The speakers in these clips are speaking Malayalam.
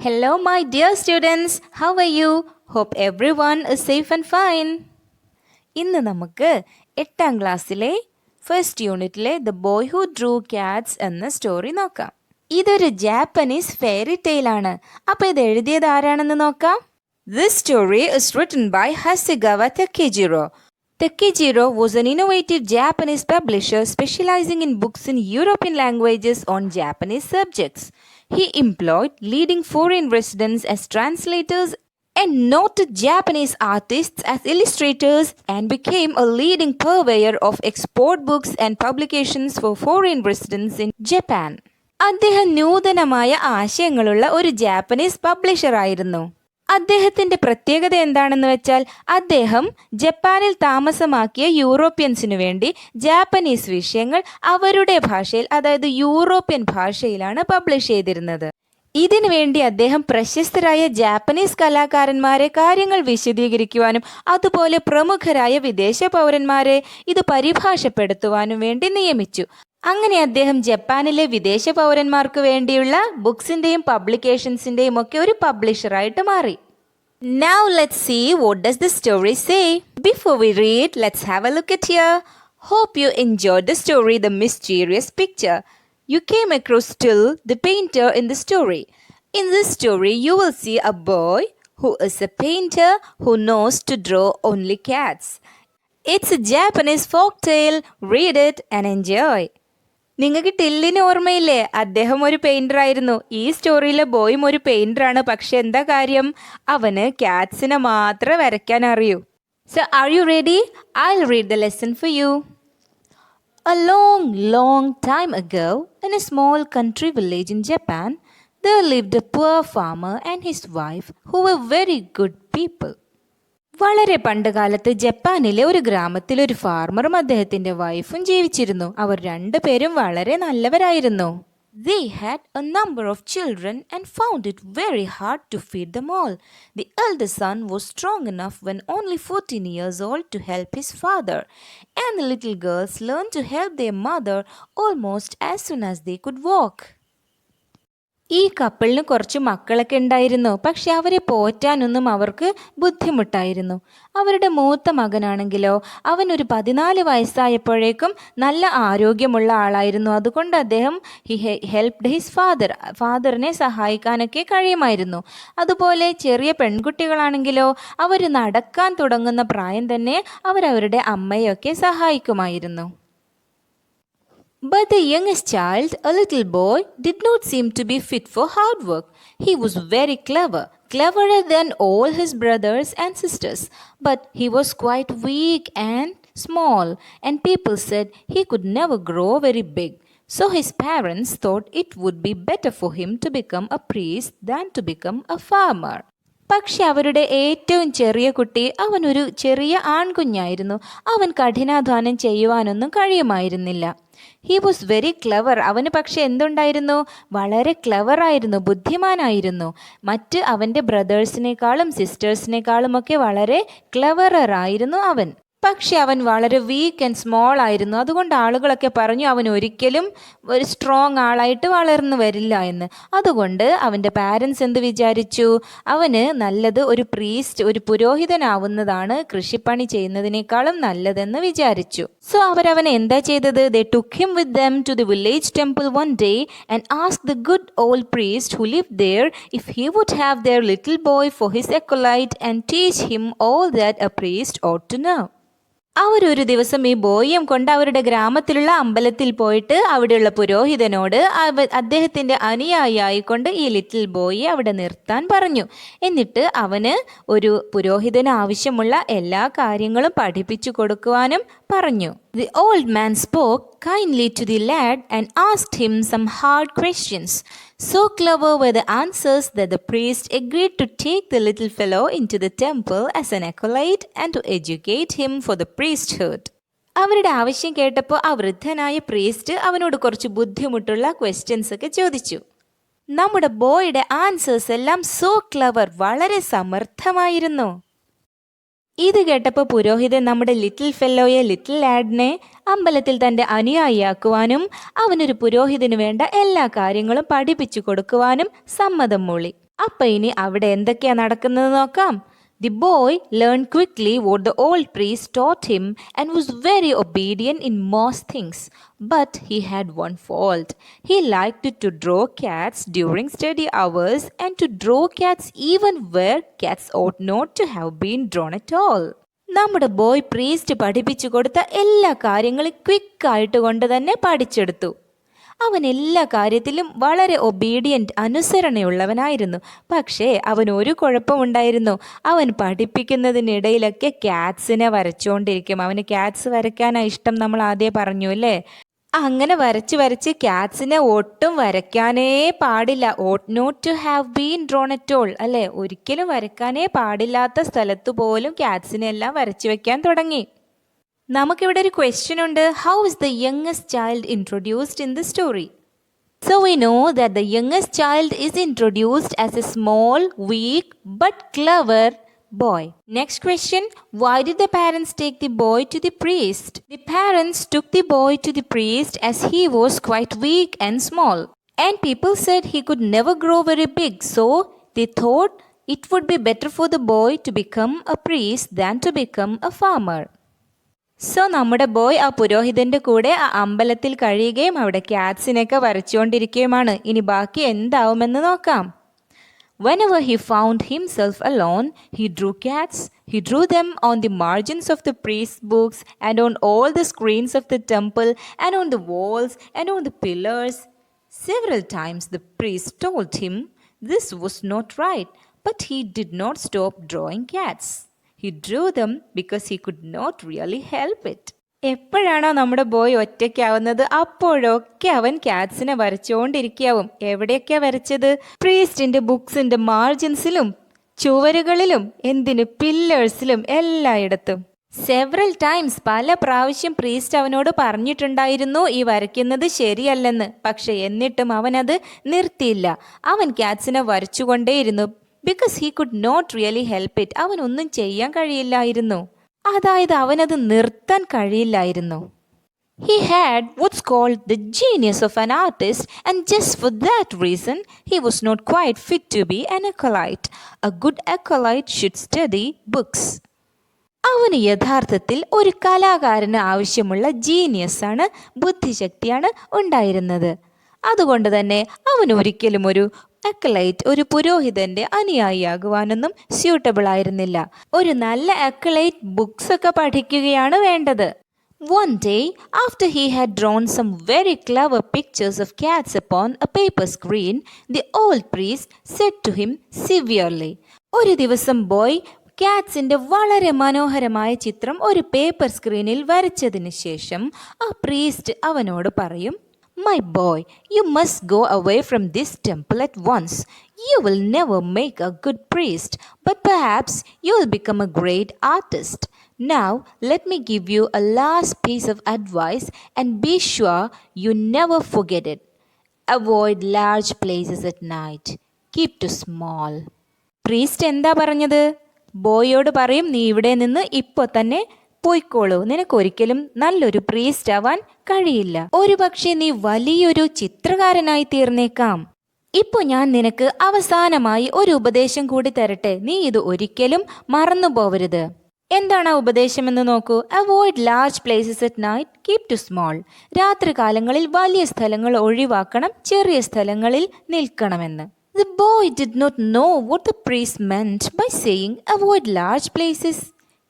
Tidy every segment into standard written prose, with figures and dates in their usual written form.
Hello, my dear students. How are you? Hope everyone is safe and fine. ഇന്ന് നമുക്ക് 8ാം ക്ലാസ്സിലെ ഫസ്റ്റ് യൂണിറ്റിലെ the boy who Drew cats എന്ന സ്റ്റോറി നോക്കാം. ഇതൊരു ജാപ്പനീസ് ഫെയറി ടെയിൽ ആണ്. അപ്പോൾ ഇത് എഴുതിയത് ആരാണെന്ന് നോക്കാം. This story is written by Hasegawa Takejiro. Takejiro was an innovative Japanese publisher specializing in books in European languages on Japanese subjects. He employed leading foreign residents as translators and noted Japanese artists as illustrators and became a leading purveyor of export books and publications for foreign residents in Japan. അദ്ദേഹം നൂതനമായ ആശയങ്ങളുള്ള ഒരു ജാപ്പനീസ് പബ്ലിഷർ ആയിരുന്നു. അദ്ദേഹത്തിൻ്റെ പ്രത്യേകത എന്താണെന്ന് വെച്ചാൽ അദ്ദേഹം ജപ്പാനിൽ താമസമാക്കിയ യൂറോപ്യൻസിനു വേണ്ടി ജാപ്പനീസ് വിഷയങ്ങൾ അവരുടെ ഭാഷയിൽ, അതായത് യൂറോപ്യൻ ഭാഷയിലാണ് പബ്ലിഷ് ചെയ്തിരുന്നത്. ഇതിനു വേണ്ടി അദ്ദേഹം പ്രശസ്തരായ ജാപ്പനീസ് കലാകാരന്മാരെ കാര്യങ്ങൾ വിശദീകരിക്കുവാനും അതുപോലെ പ്രമുഖരായ വിദേശ പൗരന്മാരെ ഇത് പരിഭാഷപ്പെടുത്തുവാനും വേണ്ടി നിയമിച്ചു. അങ്ങനെ അദ്ദേഹം ജപ്പാനിലെ വിദേശ പൗരന്മാർക്ക് വേണ്ടിയുള്ള ബുക്സിൻ്റെയും പബ്ലിക്കേഷൻസിൻ്റെയും ഒക്കെ ഒരു പബ്ലിഷറായിട്ട് മാറി. Now let's see what does the story say. Before we read, let's have a look at here. Hope you enjoyed the story, The Mysterious Picture. You came across Till, the painter in the story. In this story, you will see a boy who is a painter who knows to draw only cats. It's a Japanese folk tale. Read it and enjoy. നിങ്ങൾക്ക് ടില്ലിന് ഓർമ്മയില്ലേ? അദ്ദേഹം ഒരു പെയിൻറ്റർ ആയിരുന്നു. ഈ സ്റ്റോറിയിലെ ബോയും ഒരു പെയിൻറ്ററാണ്. പക്ഷെ എന്താ കാര്യം? അവന് ക്യാറ്റ്സിനെ മാത്രമേ വരയ്ക്കാൻ അറിയൂ. So are you ready? I'll read the lesson for you. A long, long time ago, in a small country village in Japan, there lived a poor farmer and his wife who were very good people. വളരെ പണ്ടുകാലത്ത് ജപ്പാനിലെ ഒരു ഗ്രാമത്തിൽ ഒരു ഫാർമറും അദ്ദേഹത്തിൻ്റെ വൈഫും ജീവിച്ചിരുന്നു. അവർ രണ്ടുപേരും വളരെ നല്ലവരായിരുന്നു. They had a number of children and found it very hard to feed them all. The eldest son was strong enough when only 14 years old to help his father, and the little girls learned to help their mother almost as soon as they could walk. ഈ കപ്പിളിന് കുറച്ച് മക്കളൊക്കെ ഉണ്ടായിരുന്നു. പക്ഷെ അവരെ പോറ്റാനൊന്നും അവർക്ക് ബുദ്ധിമുട്ടായിരുന്നു. അവരുടെ മൂത്ത മകനാണെങ്കിലോ അവനൊരു 14 വയസ്സായപ്പോഴേക്കും നല്ല ആരോഗ്യമുള്ള ആളായിരുന്നു. അതുകൊണ്ട് അദ്ദേഹം ഹെൽപ്ഡ് ഹിസ് ഫാദറിനെ സഹായിക്കാനൊക്കെ കഴിയുമായിരുന്നു. അതുപോലെ ചെറിയ പെൺകുട്ടികളാണെങ്കിലോ അവർ നടക്കാൻ തുടങ്ങുന്ന പ്രായം തന്നെ അവരവരുടെ അമ്മയൊക്കെ സഹായിക്കുമായിരുന്നു. But the youngest child, a little boy, did not seem to be fit for hard work. He was very clever, cleverer than all his brothers and sisters. But he was quite weak and small, and people said he could never grow very big. So his parents thought it would be better for him to become a priest than to become a farmer. പക്ഷെ അവരുടെ ഏറ്റവും ചെറിയ കുട്ടി അവനൊരു ചെറിയ ആൺകുഞ്ഞായിരുന്നു. അവൻ കഠിനാധ്വാനം ചെയ്യുവാനൊന്നും കഴിയുമായിരുന്നില്ല. He was very clever. അവന് പക്ഷെ എന്തുണ്ടായിരുന്നു? വളരെ ക്ലെവറായിരുന്നു, ബുദ്ധിമാനായിരുന്നു. മറ്റ് അവൻ്റെ ബ്രദേഴ്സിനേക്കാളും സിസ്റ്റേഴ്സിനേക്കാളും ഒക്കെ വളരെ ക്ലെവറായിരുന്നു അവൻ. പക്ഷെ അവൻ വളരെ വീക്ക് ആൻഡ് സ്മോൾ ആയിരുന്നു. അതുകൊണ്ട് ആളുകളൊക്കെ പറഞ്ഞു അവൻ ഒരിക്കലും ഒരു സ്ട്രോങ് ആളായിട്ട് വളർന്നു വരില്ല എന്ന്. അതുകൊണ്ട് അവൻ്റെ പാരൻസ് എന്ത് വിചാരിച്ചു? അവന് നല്ലത് ഒരു പ്രീസ്റ്റ്, ഒരു പുരോഹിതനാവുന്നതാണ് കൃഷിപ്പണി ചെയ്യുന്നതിനേക്കാളും നല്ലതെന്ന് വിചാരിച്ചു. സോ അവരവനെ എന്താ ചെയ്തത്? They took him with them to the village temple one day and asked the good old priest who lived there if he would have their little boy for his acolyte and teach him all that a priest ought to know. അവരൊരു ദിവസം ഈ ബോയിയും കൊണ്ട് അവരുടെ ഗ്രാമത്തിലുള്ള അമ്പലത്തിൽ പോയിട്ട് അവിടെയുള്ള പുരോഹിതനോട് അദ്ദേഹത്തിൻ്റെ അനുയായിക്കൊണ്ട് ഈ ലിറ്റിൽ ബോയിയെ അവിടെ നിർത്താൻ പറഞ്ഞു. എന്നിട്ട് അവന് ഒരു പുരോഹിതന് ആവശ്യമുള്ള എല്ലാ കാര്യങ്ങളും പഠിപ്പിച്ചു കൊടുക്കുവാനും പറഞ്ഞു. The old man spoke kindly to the lad and asked him some hard questions. So clever were the answers that the priest agreed to take the little fellow into the temple as an acolyte and to educate him for the priesthood. അവരുടെ ആവശ്യം കേട്ടപ്പോൾ ആ വൃദ്ധനായ പ്രീസ്റ്റ് അവനോട് കുറച്ച് ബുദ്ധിമുട്ടുള്ള ക്വസ്റ്റ്യൻസ് ഒക്കെ ചോദിച്ചു. നമ്മുടെ ബോയുടെ ആൻസേഴ്സ് എല്ലാം സോ ക്ലവർ, വളരെ സമർത്ഥമായിരുന്നു. ഇത് കേട്ടപ്പോൾ പുരോഹിതൻ നമ്മുടെ ലിറ്റിൽ ഫെല്ലോയെ, ലിറ്റിൽ ലാഡിനെ അമ്പലത്തിൽ തൻ്റെ അനുയായിയാക്കുവാനും അവനൊരു പുരോഹിതന് വേണ്ട എല്ലാ കാര്യങ്ങളും പഠിപ്പിച്ചു കൊടുക്കുവാനും സമ്മതം മൂളി. അപ്പം ഇനി അവിടെ എന്തൊക്കെയാ നടക്കുന്നത് നോക്കാം. The boy learned quickly what the old priest taught him and was very obedient in most things. But he had one fault. He liked to draw cats during study hours and to draw cats even where cats ought not to have been drawn at all. നമ്മുടെ ബോയ് പ്രീസ്റ്റ് പഠിപ്പിച്ചു കൊടുത്ത എല്ലാ കാര്യങ്ങളും ക്വിക്കായിട്ട് കൊണ്ട് തന്നെ പഠിച്ചെടുത്തു. അവൻ എല്ലാ കാര്യത്തിലും വളരെ ഒബീഡിയൻറ്റ്, അനുസരണയുള്ളവനായിരുന്നു. പക്ഷേ അവൻ ഒരു കുഴപ്പമുണ്ടായിരുന്നു. അവൻ പഠിപ്പിക്കുന്നതിനിടയിലൊക്കെ ക്യാറ്റ്സിനെ വരച്ചുകൊണ്ടിരിക്കും. അവന് ക്യാറ്റ്സ് വരയ്ക്കാനാണ് ഇഷ്ടം, നമ്മൾ ആദ്യം പറഞ്ഞു അല്ലേ. അങ്ങനെ വരച്ച് ക്യാറ്റ്സിനെ ഒട്ടും വരയ്ക്കാനേ പാടില്ല. Ought not to have been drawn at all, അല്ലേ. ഒരിക്കലും വരയ്ക്കാനേ പാടില്ലാത്ത സ്ഥലത്ത് പോലും ക്യാറ്റ്സിനെ എല്ലാം വരച്ചു വെക്കാൻ തുടങ്ങി. നമുക്കിവിടെ ഒരു ക്വസ്റ്റ്യൻ ഉണ്ട്. How is the youngest child introduced in the story? So we know that the youngest child is introduced as a small, weak but clever boy. Next question, why did the parents take the boy to the priest? The parents took the boy to the priest as he was quite weak and small. And people said he could never grow very big, so they thought it would be better for the boy to become a priest than to become a farmer. So നമ്മുടെ ബോയ് ആ പുരോഹിതൻ്റെ കൂടെ ആ അമ്പലത്തിൽ കഴിയുകയും അവിടെ ക്യാറ്റ്സിനെയൊക്കെ വരച്ചുകൊണ്ടിരിക്കുകയുമാണ്. ഇനി ബാക്കി എന്താവുമെന്ന് നോക്കാം. Whenever he found himself alone, he drew cats. He drew them on the margins of the priest's books and on all the screens of the temple and on the walls and on the pillars. Several times the priest told him this was not right, but he did not stop drawing cats. He drew them because he could not really help it. എപ്പോഴാണോ നമ്മുടെ ബോയ് ഒറ്റയ്ക്കാവുന്നത് അപ്പോഴൊക്കെ അവൻ ക്യാറ്റ്സിനെ വരച്ചുകൊണ്ടിരിക്കാവും. എവിടെയൊക്കെയാ വരച്ചത്? പ്രീസ്റ്റിന്റെ ബുക്സിന്റെ മാർജിൻസിലും ചുവരുകളിലും എന്തിന് പില്ലേഴ്സിലും എല്ലായിടത്തും. സെവറൽ ടൈംസ്, പല പ്രാവശ്യം പ്രീസ്റ്റ് അവനോട് പറഞ്ഞിട്ടുണ്ടായിരുന്നു ഈ വരയ്ക്കുന്നത് ശരിയല്ലെന്ന്. പക്ഷെ എന്നിട്ടും അവനത് നിർത്തിയില്ല. അവൻ ക്യാറ്റ്സിനെ വരച്ചുകൊണ്ടേയിരുന്നു. Because he could not really help it. അവനൊന്നും ചെയ്യാൻ കഴിയില്ലായിരുന്നു. അതായത് അവനത് നിർത്താൻ കഴിയില്ലായിരുന്നു. He had what's called the genius of an artist, and just for that reason he was not quite fit to be an acolyte. A good acolyte should study books. അവന് യഥാർത്ഥത്തിൽ ഒരു കലാകാരന് ആവശ്യമുള്ള ജീനിയസാണ്, ബുദ്ധിശക്തിയാണ് ഉണ്ടായിരുന്നത്. അതുകൊണ്ട് തന്നെ അവൻ ഒരിക്കലും ഒരു അക്കലൈറ്റ്, ഒരു പുരോഹിതന്റെ അനുയായിയാകുവാനൊന്നും സ്യൂട്ടബിൾ ആയിരുന്നില്ല. ഒരു നല്ല അക്കലൈറ്റ് ബുക്സ് ഒക്കെ പഠിക്കുകയാണ് വേണ്ടത്. One day, after he had drawn some very clever pictures of cats upon a paper screen, the old priest said to him severely. ഒരു ദിവസം ബോയ് ക്യാറ്റ്സിന്റെ വളരെ മനോഹരമായ ചിത്രം ഒരു പേപ്പർ സ്ക്രീനിൽ വരച്ചതിന് ശേഷം ആ പ്രീസ്റ്റ് അവനോട് പറയും, My boy, you must go away from this temple at once. You will never make a good priest, but perhaps you will become a great artist. Now, let me give you a last piece of advice and be sure you never forget it. Avoid large places at night. Keep to small. Priest എന്താ പറഞ്ഞത്? ബോയോട് പറയും, നീ ഇവിടെ നിന്ന് ഇപ്പോൾ തന്നെ പോയിക്കോളൂ. നിനക്കൊരിക്കലും നല്ലൊരു പ്രീസ്റ്റ് ആവാൻ കഴിയില്ല. ഒരുപക്ഷെ നീ വലിയൊരു ചിത്രകാരനായി തീർന്നേക്കാം. ഇപ്പോൾ ഞാൻ നിനക്ക് അവസാനമായി ഒരു ഉപദേശം കൂടി തരട്ടെ. നീ ഇത് ഒരിക്കലും മറന്നു പോവരുത്. എന്താണ് ആ ഉപദേശം എന്ന് നോക്കൂ. Avoid large places at night, keep to small. രാത്രി കാലങ്ങളിൽ വലിയ സ്ഥലങ്ങൾ ഒഴിവാക്കണം, ചെറിയ സ്ഥലങ്ങളിൽ നിൽക്കണമെന്ന്. The boy did not know what the priest meant by saying avoid large places,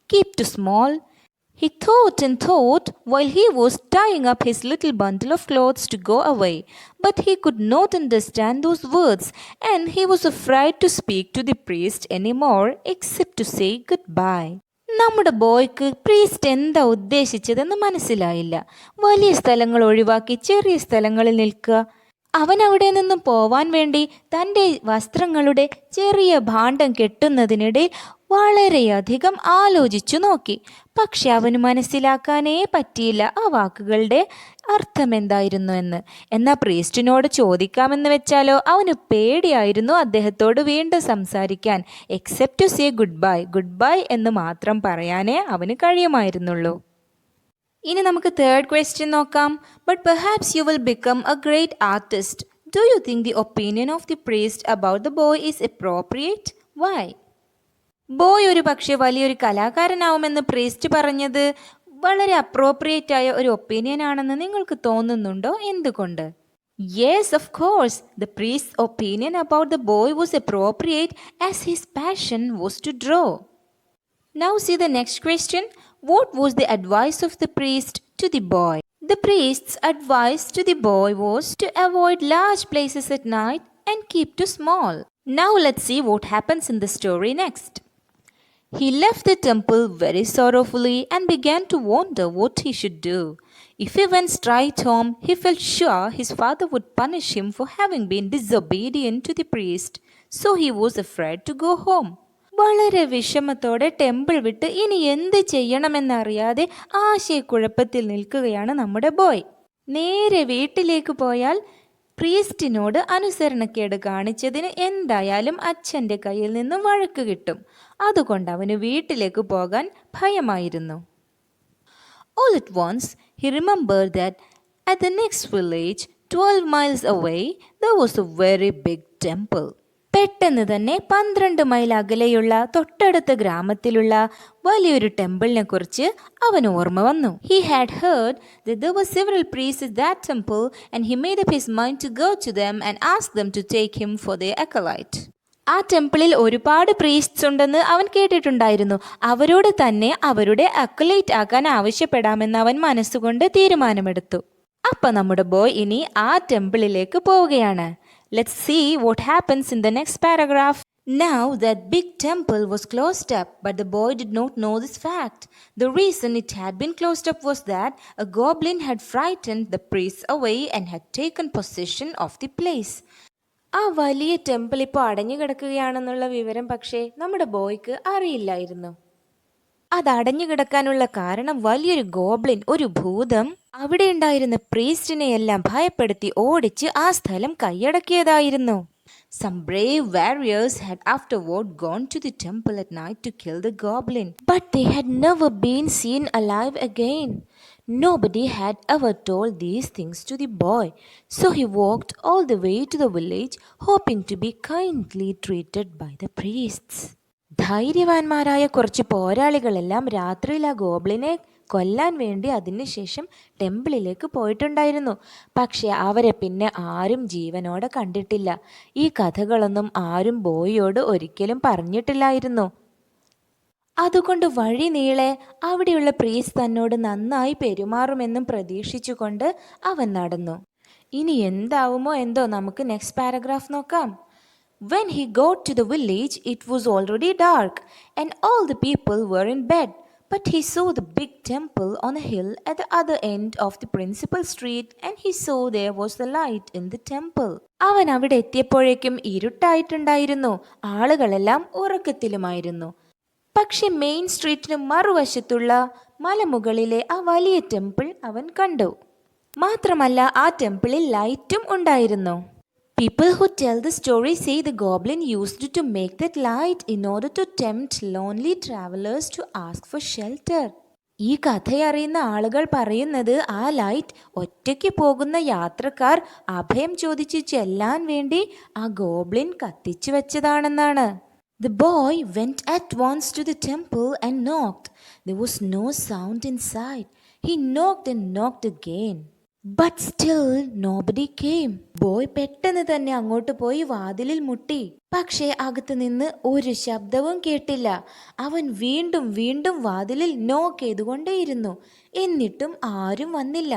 keep to small. He thought and thought while he was tying up his little bundle of clothes to go away, but he could not understand those words, and he was afraid to speak to the priest anymore except to say goodbye. നമ്മുടെ ബോയ്ക്ക് പ്രീസ്റ്റ് എന്താ ഉദ്ദേശിച്ചതെന്ന് മനസ്സിലായില്ല. വലിയ സ്ഥലങ്ങൾ ഒഴിവാക്കി ചെറിയ സ്ഥലങ്ങളിൽ നിൽക്കുക. അവൻ അവിടെ നിന്നും പോവാൻ വേണ്ടി തൻ്റെ വസ്ത്രങ്ങളുടെ ചെറിയ ഭാണ്ഡം കെട്ടുന്നതിനിടയിൽ വളരെയധികം ആലോചിച്ചു നോക്കി. പക്ഷെ അവന് മനസ്സിലാക്കാനേ പറ്റിയില്ല ആ വാക്കുകളുടെ അർത്ഥം എന്തായിരുന്നു എന്ന്. എന്നാൽ പ്രീസ്റ്റിനോട് ചോദിക്കാമെന്ന് വെച്ചാലോ, അവന് പേടിയായിരുന്നു അദ്ദേഹത്തോട് വീണ്ടും സംസാരിക്കാൻ. Except to say goodbye, goodbye എന്ന് മാത്രം പറയാനേ അവന് കഴിയുമായിരുന്നുള്ളൂ. ഇനി നമുക്ക് തേർഡ് ക്വസ്റ്റ്യൻ നോക്കാം. But perhaps you will become a great artist. Do you think the opinion of the priest about the boy is appropriate? Why? Boy ഒരു പക്ഷേ വലിയൊരു കലാകാരനാവുമെന്ന് പ്രീസ്റ്റ് പറഞ്ഞത് വളരെ അപ്രോപ്രിയേറ്റ് ആയ ഒരു ഒപ്പീനിയൻ ആണെന്ന് നിങ്ങൾക്ക് തോന്നുന്നുണ്ടോ? എന്തുകൊണ്ട്? Yes, of course. The priest's opinion about the boy was appropriate as his passion was to draw. Now see the next question. What was the advice of the priest to the boy? The priest's advice to the boy was to avoid large places at night and keep to small. Now let's see what happens in the story next. He left the temple very sorrowfully and began to wonder what he should do. If he went straight home, he felt sure his father would punish him for having been disobedient to the priest, so he was afraid to go home. വളരെ വിഷമത്തോടെ ടെമ്പിൾ വിട്ട് ഇനി എന്ത് ചെയ്യണമെന്നറിയാതെ ആശയക്കുഴപ്പത്തിൽ നിൽക്കുകയാണ് നമ്മുടെ ബോയ്. നേരെ വീട്ടിലേക്ക് പോയാൽ പ്രീസ്റ്റിനോട് അനുസരണക്കേട് കാണിച്ചതിന് എന്തായാലും അച്ഛൻ്റെ കയ്യിൽ നിന്നും വഴക്ക് കിട്ടും. അതുകൊണ്ട് അവന് വീട്ടിലേക്ക് പോകാൻ ഭയമായിരുന്നു. All at once, he remembered that at the next village, 12 miles away, there was a very big temple. പെട്ടെന്ന് തന്നെ 12 മൈൽ അകലെയുള്ള തൊട്ടടുത്ത ഗ്രാമത്തിലുള്ള വലിയൊരു ടെമ്പിളിനെ കുറിച്ച് അവന് ഓർമ്മ വന്നു. He had heard that there were several priests at that temple and he made up his mind to go to them and ask them to take him for their acolyte. ആ ടെമ്പിളിൽ ഒരുപാട് പ്രീസ്റ്റ്സ് ഉണ്ടെന്ന് അവൻ കേട്ടിട്ടുണ്ടായിരുന്നു. അവരോട് തന്നെ അവരുടെ അക്കലൈറ്റ് ആക്കാൻ ആവശ്യപ്പെടാമെന്ന് അവൻ മനസ്സുകൊണ്ട് തീരുമാനമെടുത്തു. അപ്പം നമ്മുടെ ബോയ് ഇനി ആ ടെമ്പിളിലേക്ക് പോവുകയാണ്. Let's see what happens in the next paragraph. Now that big temple was closed up, but the boy did not know this fact. The reason it had been closed up was that a goblin had frightened the priests away and had taken possession of the place. ആ വലിയ ടെമ്പിൾ ഇപ്പോൾ അടഞ്ഞു കിടക്കുകയാണെന്നുള്ള വിവരം പക്ഷേ നമ്മുടെ ബോയ്ക്ക് അറിയില്ലായിരുന്നു. അത് അടഞ്ഞു കിടക്കാനുള്ള കാരണം വലിയൊരു ഗോബ്ലിൻ, ഒരു ഭൂതം, അവിടെ ഉണ്ടായിരുന്ന പ്രീസ്റ്റിനെയെല്ലാം ഭയപ്പെടുത്തി ഓടിച്ച് ആ സ്ഥലം കൈയടക്കിയതായിരുന്നു. Some brave warriors had afterward gone to the temple at night to kill the goblin, but they had never been seen alive again. Nobody had ever told these things to the boy, so he walked all the way to the village, hoping to be kindly treated by the priests. ധൈര്യവാന്മാരായ കുറച്ച് പോരാളികളെല്ലാം രാത്രിയിൽ ആ ഗോബ്ലിനെ കൊല്ലാൻ വേണ്ടി അതിനുശേഷം ടെമ്പിളിലേക്ക് പോയിട്ടുണ്ടായിരുന്നു. പക്ഷെ അവരെ പിന്നെ ആരും ജീവനോടെ കണ്ടിട്ടില്ല. ഈ കഥകളൊന്നും ആരും ബോയിയോട് ഒരിക്കലും പറഞ്ഞിട്ടില്ലായിരുന്നു. അതുകൊണ്ട് വഴി നീളെ അവിടെയുള്ള പ്രീസ്റ്റ് തന്നോട് നന്നായി പെരുമാറുമെന്നും പ്രതീക്ഷിച്ചുകൊണ്ട് അവൻ നടന്നു. ഇനി എന്താവുമോ എന്തോ, നമുക്ക് നെക്സ്റ്റ് പാരഗ്രാഫ് നോക്കാം. When he got to the village, it was already dark and all the people were in bed. But he saw the big temple on a hill at the other end of the principal street and he saw there was the light in the temple. അവൻ അവിടെ എത്തിയപ്പോഴേക്കും ഇരുട്ടായിട്ടുണ്ടായിരുന്നു. ആളുകളെല്ലാം ഉറക്കത്തിലുമായിരുന്നു. പക്ഷെ മെയിൻ സ്ട്രീറ്റിന് മറുവശത്തുള്ള മലമുകളിലെ ആ വലിയ ടെമ്പിൾ അവൻ കണ്ടു. മാത്രമല്ല ആ ടെമ്പിളിൽ ലൈറ്റും ഉണ്ടായിരുന്നു. People who tell the story say the goblin used to make that light in order to tempt lonely travelers to ask for shelter. ഈ കഥയറിയുന്ന ആളുകൾ പറയുന്നത് ആ ലൈറ്റ് ഒറ്റയ്ക്ക് പോകുന്ന യാത്രക്കാർ അഭയം ചോദിച്ച് ചെല്ലാൻ വേണ്ടി ആ ഗോബ്ലിൻ കത്തിച്ചു വെച്ചതാണെന്നാണ്. The boy went at once to the temple and knocked. There was no sound inside. He knocked and knocked again. But still nobody came. Boy പെട്ടെന്ന് തന്നെ അങ്ങോട്ട് പോയി വാതിലിൽ മുട്ടി. പക്ഷേ അകത്ത് നിന്ന് ഒരു ശബ്ദവും കേട്ടില്ല. അവൻ വീണ്ടും വീണ്ടും വാതിലിൽ നോക്ക് ചെയ്തുകൊണ്ടേയിരുന്നു. എന്നിട്ടും ആരും വന്നില്ല.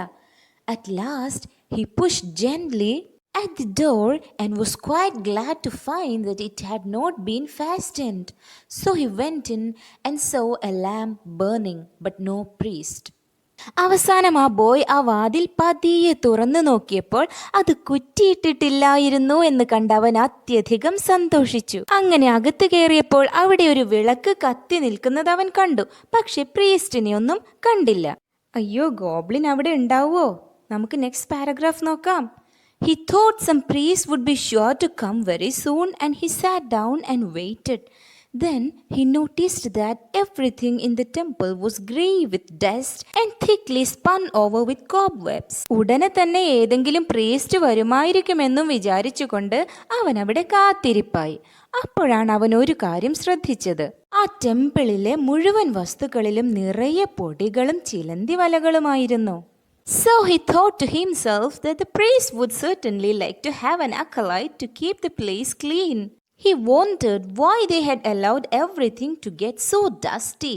At last he pushed gently at the door and was quite glad to find that it had not been fastened. So he went in and saw a lamp burning, but no priest. അവസാനം ആ ബോയ് ആ വാതിൽ പതിയെ തുറന്നു നോക്കിയപ്പോൾ അത് കുറ്റിയിട്ടിട്ടില്ലായിരുന്നു എന്ന് കണ്ടവൻ അത്യധികം സന്തോഷിച്ചു. അങ്ങനെ അകത്ത് കയറിയപ്പോൾ അവിടെ ഒരു വിളക്ക് കത്തി നിൽക്കുന്നത് അവൻ കണ്ടു. പക്ഷെ പ്രീസ്റ്റിനെ ഒന്നും കണ്ടില്ല. അയ്യോ, ഗോബ്ലിൻ അവിടെ ഉണ്ടാവുമോ? നമുക്ക് നെക്സ്റ്റ് പാരഗ്രാഫ് നോക്കാം. He thought some priest would be sure to come very soon and he sat down and waited. Then he noticed that everything in the temple was grey with dust and thickly spun over with cobwebs. ഉടനെ തന്നെ ഏതെങ്കിലും പ്രീസ്റ്റ് വരുമായിരിക്കുമെന്നും വിചാരിച്ചുകൊണ്ട് അവൻ അവിടെ കാത്തിരിപ്പായി. അപ്പോഴാണ് അവൻ ഒരു കാര്യം ശ്രദ്ധിച്ചത്. ആ ടെമ്പിളിലെ മുഴുവൻ വസ്തുക്കളിലും നിറയെ പൊടികളും ചിലന്തി വലകളുമായിരുന്നു. So he thought to himself that the priest would certainly like to have an acolyte to keep the place clean. He wondered why they had allowed everything to get so dusty.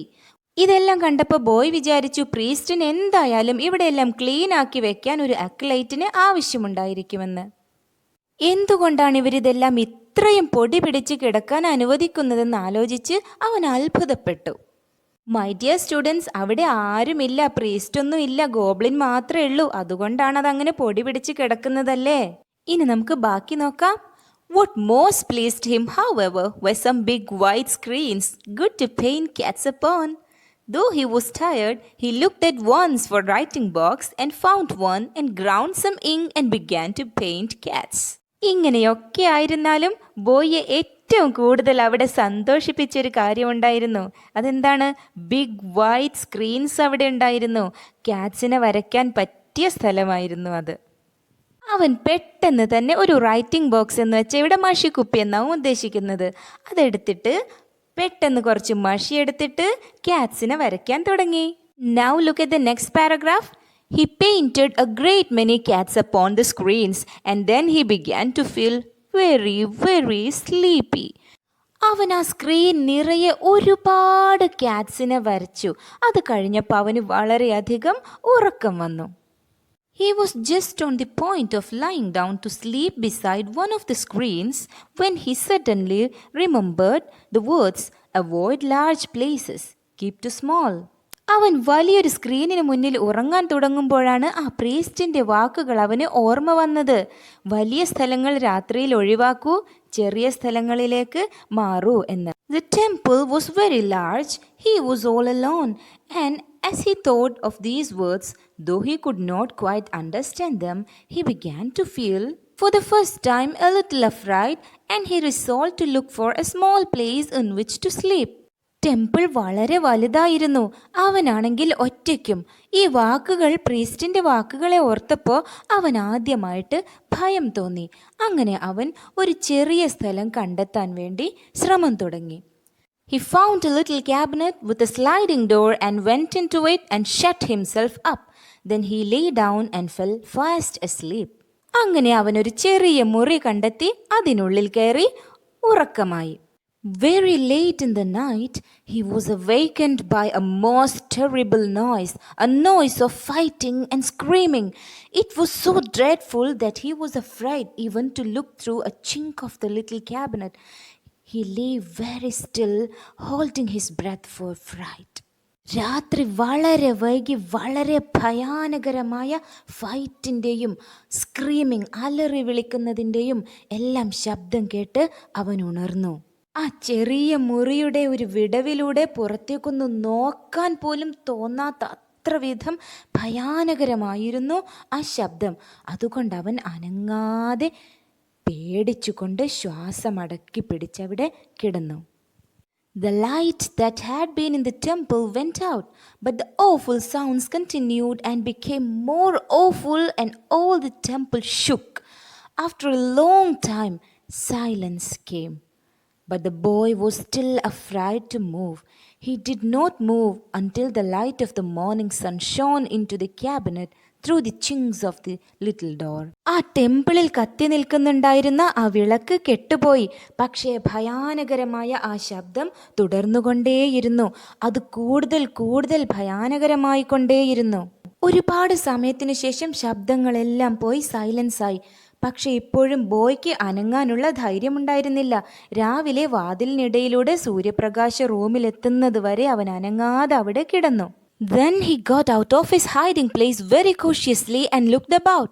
ഇതെല്ലാം കണ്ടപ്പോൾ ബോയ് വിചാരിച്ചു, പ്രീസ്റ്റിന് എന്തായാലും ഇവിടെയെല്ലാം ക്ലീൻ ആക്കി വെക്കാൻ ഒരു അക്ലൈറ്റിന് ആവശ്യമുണ്ടായിരിക്കുമെന്ന്. എന്തുകൊണ്ടാണ് ഇവരിതെല്ലാം ഇത്രയും പൊടി പിടിച്ച് കിടക്കാൻ അനുവദിക്കുന്നതെന്ന് ആലോചിച്ച് അവൻ അത്ഭുതപ്പെട്ടു. മൈ ഡിയർ സ്റ്റുഡൻസ്, അവിടെ ആരുമില്ല, പ്രീസ്റ്റൊന്നും ഇല്ല, ഗോബ്ലിൻ മാത്രമേ ഉള്ളൂ. അതുകൊണ്ടാണ് അതങ്ങനെ പൊടി പിടിച്ച് കിടക്കുന്നതല്ലേ. ഇനി നമുക്ക് ബാക്കി നോക്കാം. What most pleased him, however, were some big white screens, good to paint cats upon. Though he was tired, he looked at once for writing box and found one and ground some ink and began to paint cats. ഇങ്ങനെയൊക്കെ ആയിരുന്നാലും ബോയെ ഏറ്റവും കൂടുതൽ അവിടെ സന്തോഷിപ്പിച്ചൊരു കാര്യമുണ്ടായിരുന്നു. അതെന്താണ്? ബിഗ് വൈറ്റ് സ്ക്രീൻസ് അവിടെ ഉണ്ടായിരുന്നു. ക്യാറ്റ്സിനെ വരയ്ക്കാൻ പറ്റിയ സ്ഥലമായിരുന്നു അത്. അവൻ പെട്ടെന്ന് തന്നെ ഒരു റൈറ്റിംഗ് ബോക്സ് എന്ന് വെച്ചാൽ ഇവിടെ മഷിക്കുപ്പി എന്നാവും ഉദ്ദേശിക്കുന്നത്. അതെടുത്തിട്ട് പെട്ടെന്ന് കുറച്ച് മഷി എടുത്തിട്ട് ക്യാറ്റ്സിനെ വരയ്ക്കാൻ തുടങ്ങി. Now look at the next paragraph. He painted a great many cats upon the screens and then he began to feel very, very sleepy. അവൻ ആ സ്ക്രീൻ നിറയെ ഒരുപാട് ക്യാറ്റ്സിനെ വരച്ചു. അത് കഴിഞ്ഞപ്പോൾ അവന് വളരെയധികം ഉറക്കം വന്നു. He was just on the point of lying down to sleep beside one of the screens when he suddenly remembered the words, "Avoid large places, keep to small." അവൻ വലിയൊരു സ്ക്രീനിന് മുന്നിൽ ഉറങ്ങാൻ തുടങ്ങുമ്പോഴാണ് ആ പ്രീസ്റ്റിൻ്റെ വാക്കുകൾ അവന് ഓർമ്മ വന്നത്. വലിയ സ്ഥലങ്ങൾ രാത്രിയിൽ ഒഴിവാക്കൂ, ചെറിയ സ്ഥലങ്ങളിലേക്ക് മാറൂ എന്ന്. The temple was very large. He was all alone. And as he thought of these words, though he could not quite understand them, he began to feel for the first time a little afraid, and he resolved to look for a small place in which to sleep. Temple വളരെ വലുതായിരുന്നു. അവനാണെങ്കിൽ ഒറ്റയ്ക്കും. ഈ വാക്കുകൾ, പ്രീസ്റ്റിൻ്റെ വാക്കുകളെ ഓർത്തപ്പോൾ അവൻ ആദ്യമായിട്ട് ഭയം തോന്നി. അങ്ങനെ അവൻ ഒരു ചെറിയ സ്ഥലം കണ്ടെത്താൻ വേണ്ടി ശ്രമം തുടങ്ങി. He found a little cabinet with a sliding door and went into it and shut himself up. Then he lay down and fell fast asleep. അങ്ങനെ അവനൊരു ചെറിയ മുറി കണ്ടെത്തി അതിനുള്ളിൽ കയറി ഉറക്കമായി. Very late in the night, he was awakened by a most terrible noise, a noise of fighting and screaming. It was so dreadful that he was afraid even to look through a chink of the little cabinet. He lay very still, holding his breath for fright. രാത്രി വളരെ വൈകി വളരെ ഭയാനകരമായ ഫൈറ്റിൻ്റെയും സ്ക്രീമിങ്, അലറി വിളിക്കുന്നതിൻ്റെയും എല്ലാം ശബ്ദം കേട്ട് അവൻ ഉണർന്നു. ആ ചെറിയ മുറിയുടെ ഒരു വിടവിലൂടെ പുറത്തേക്കൊന്ന് നോക്കാൻ പോലും തോന്നാത്ത അത്ര വിധം ഭയാനകരമായിരുന്നു ആ ശബ്ദം. അതുകൊണ്ട് അവൻ അനങ്ങാതെ പേടിച്ചുകൊണ്ട് ശ്വാസമടക്കി പിടിച്ചവിടെ കിടന്നു. The light that had been in the temple went out, but the awful sounds continued and became more awful, and all the temple shook. After a long time, silence came. But the boy was still afraid to move. He did not move until the light of the morning sun shone into the cabinet through the chinks of the little door. ആ ടെമ്പിളിൽ കത്തി നിൽക്കുന്നുണ്ടായിരുന്ന ആ വിളക്ക് കെട്ടുപോയി. പക്ഷേ ഭയാനകരമായ ആ ശബ്ദം തുടർന്നുകൊണ്ടേയിരുന്നു. അത് കൂടുതൽ കൂടുതൽ ഭയാനകരമായി കൊണ്ടേയിരുന്നു. ഒരുപാട് സമയത്തിനു ശേഷം ശബ്ദങ്ങളെല്ലാം പോയി സൈലൻസായി. പക്ഷെ ഇപ്പോഴും ബോയ്ക്ക് അനങ്ങാനുള്ള ധൈര്യമുണ്ടായിരുന്നില്ല. രാവിലെ വാതിലിനിടയിലൂടെ സൂര്യപ്രകാശ റൂമിലെത്തുന്നത് വരെ അവൻ അനങ്ങാതെ അവിടെ കിടന്നു. Then he got out of his hiding place very cautiously and looked about.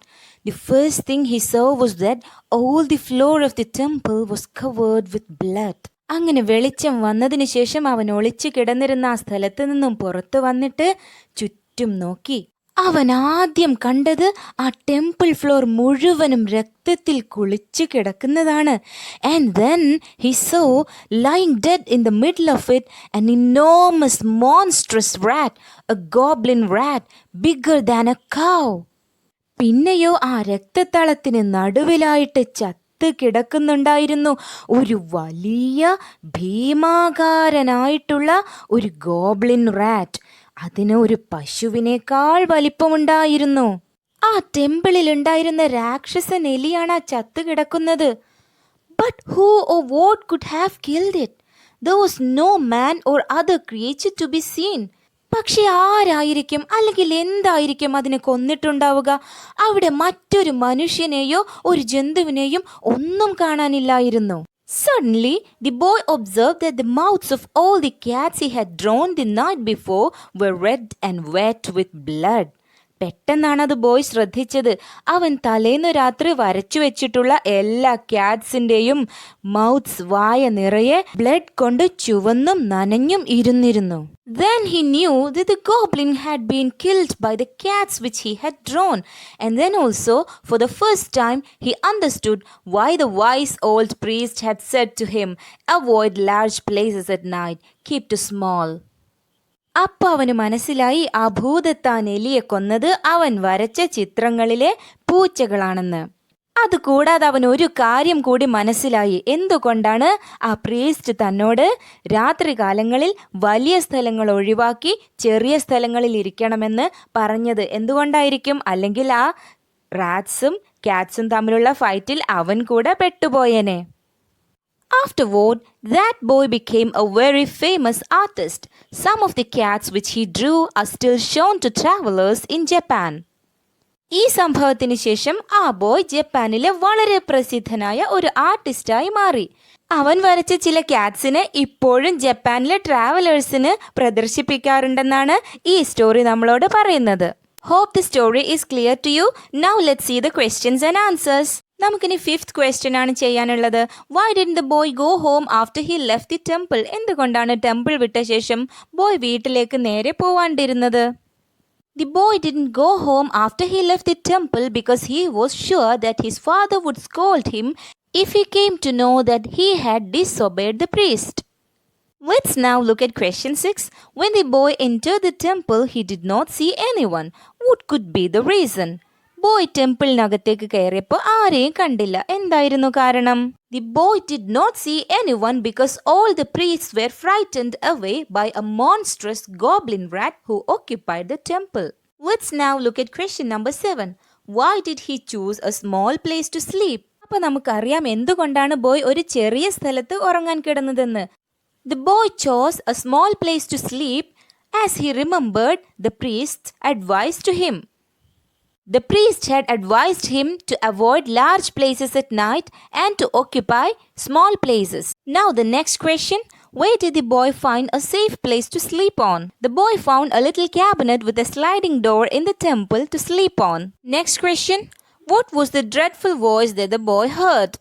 The first thing he saw was that all the floor of the temple was covered with blood. അങ്ങനെ വെളിച്ചം വന്നതിന് ശേഷം അവൻ ഒളിച്ചു കിടന്നിരുന്ന ആ സ്ഥലത്ത് നിന്നും പുറത്തു വന്നിട്ട് ചുറ്റും നോക്കി. അവൻ ആദ്യം കണ്ടത് ആ ടെമ്പിൾ ഫ്ലോർ മുഴുവനും രക്തത്തിൽ കുളിച്ചു കിടക്കുന്നതാണ്. And then he so lying dead in the middle of it an enormous monstrous rat, A goblin rat bigger than A കൗ. പിന്നെയോ ആ രക്തത്തളത്തിന് നടുവിലായിട്ട് ചത്ത് കിടക്കുന്നുണ്ടായിരുന്നു ഒരു വലിയ ഭീമാകാരനായിട്ടുള്ള ഒരു ഗോബ്ലിൻ റാറ്റ്. അതിന് ഒരു പശുവിനേക്കാൾ വലിപ്പമുണ്ടായിരുന്നു. ആ ടെമ്പിളിൽ ഉണ്ടായിരുന്ന രാക്ഷസൻ എലിയാണ് ആ ചത്തു കിടക്കുന്നത്. But who or what could have killed it? There was no man or other creature to be seen. പക്ഷെ ആരായിരിക്കും അല്ലെങ്കിൽ എന്തായിരിക്കും അതിനെ കൊന്നിട്ടുണ്ടാവുക? അവിടെ മറ്റൊരു മനുഷ്യനെയോ ഒരു ജന്തുവിനെയും ഒന്നും കാണാനില്ലായിരുന്നു. Suddenly, the boy observed that the mouths of all the cats he had drawn the night before were red and wet with blood. പെട്ടെന്നാണ് അത് ബോയ് ശ്രദ്ധിച്ചത്. അവൻ തലേന്ന് രാത്രി വരച്ചു വെച്ചിട്ടുള്ള എല്ലാ ക്യാറ്റ്സിന്റെയും മൗത്ത്സ് വായ നിറയെ ബ്ലഡ് കൊണ്ട് ചുവന്നും നനഞ്ഞും ഇരുന്നിരുന്നു. Then he knew that the goblin had been killed by the cats which he had drawn, and then also for the first time he understood why the wise old priest had said to him, "Avoid large places at night, keep to small." അപ്പം അവന് മനസ്സിലായി ആ ഭൂതത്താൻ എലിയെ കൊന്നത് അവൻ വരച്ച ചിത്രങ്ങളിലെ പൂച്ചകളാണെന്ന്. അതുകൂടാതെ അവൻ ഒരു കാര്യം കൂടി മനസ്സിലായി. എന്തുകൊണ്ടാണ് ആ പ്രീസ്റ്റ് തന്നോട് രാത്രികാലങ്ങളിൽ വലിയ സ്ഥലങ്ങൾ ഒഴിവാക്കി ചെറിയ സ്ഥലങ്ങളിൽ ഇരിക്കണമെന്ന് പറഞ്ഞത് എന്തുകൊണ്ടായിരിക്കും? അല്ലെങ്കിൽ ആ റാറ്റ്സും ക്യാറ്റ്സും തമ്മിലുള്ള ഫൈറ്റിൽ അവൻ കൂടെ പെട്ടുപോയേനെ. Afterward, that boy became a very famous artist. Some of the cats which he drew are still shown to travelers in Japan. ഈ സംഭവത്തിന് ശേഷം ആ ബോയ് ജപ്പാനിലെ വളരെ പ്രസിദ്ധനായ ഒരു ആർട്ടിസ്റ്റായി മാറി. അവൻ വരച്ച ചില ക്യാറ്റ്സിനെ ഇപ്പോഴും ജപ്പാനിലെ ട്രാവലേഴ്സിന് പ്രദർശിപ്പിക്കാറുണ്ടെന്നാണ് ഈ സ്റ്റോറി നമ്മളോട് പറയുന്നത്. Hope the story is clear to you. Now let's see the questions and answers. നമുക്കിനി 5th question ആണ് ചെയ്യാനുള്ളത്. Why didn't the boy go home after he left the temple? എന്തുകൊണ്ടാണ് ടെമ്പിൾ വിട്ട ശേഷം ബോയ് വീട്ടിലേക്ക് നേരെ പോവാണ്ടിരുന്നത്? The boy didn't go home after he left the temple because he was sure that his father would scold him if he came to know that he had disobeyed the priest. Let's now look at question 6. When the boy entered the temple, he did not see anyone. What could be the reason? Boy ടെമ്പിളിനകത്തേക്ക് കയറിയപ്പോൾ ആരെയും കണ്ടില്ല. എന്തായിരുന്നു കാരണം? The boy did not see anyone because all the priests were frightened away by a monstrous goblin rat who occupied the temple. Let's now look at question number 7. Why did he choose a small place to sleep? അപ്പോൾ നമുക്കറിയാം എന്തുകൊണ്ടാണ് ബോയ് ഒരു ചെറിയ സ്ഥലത്ത് ഉറങ്ങാൻ കിടന്നതെന്ന്. The boy chose a small place to sleep as he remembered the priest's advice to him. The priest had advised him to avoid large places at night and to occupy small places. Now the next question, where did the boy find a safe place to sleep on? The boy found a little cabinet with a sliding door in the temple to sleep on. Next question, what was the dreadful voice that the boy heard?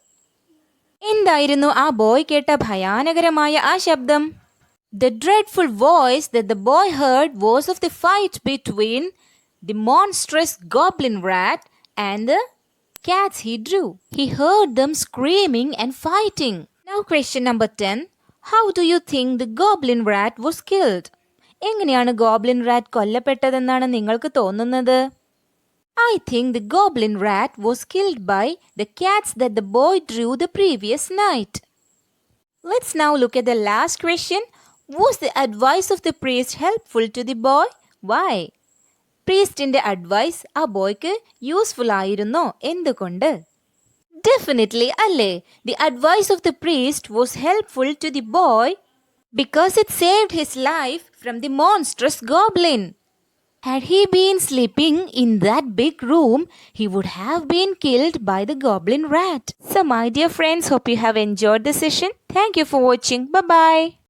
എന്തായിരുന്നു ആ ബോയ് കേട്ട ഭയാനകരമായ ആ ശബ്ദം? The dreadful voice that the boy heard was of the fight between the monstrous goblin rat and the cats he drew. He heard them screaming and fighting. Now question number 10. How do you think the goblin rat was killed? എങ്ങനെയാണ് ഗോബ്ലിൻ റാറ്റ് കൊല്ലപ്പെട്ടതെന്നാണ് നിങ്ങൾക്ക് തോന്നുന്നത്? I think the goblin rat was killed by the cats that the boy drew the previous night. Let's now look at the last question. Was the advice of the priest helpful to the boy? Why? പ്രീസ്റ്റിന്റെ അഡ്വൈസ് ആ ബോയ്ക്ക് യൂസ്ഫുൾ ആയിരുന്നോ? എന്തുകൊണ്ട്? Definitely അല്ലേ. The advice of the priest was helpful to the boy because it saved his life from the monstrous goblin. Had he been sleeping in that big room, he would have been killed by the goblin rat. So my dear friends, hope you have enjoyed the session. Thank you for watching. Bye-bye.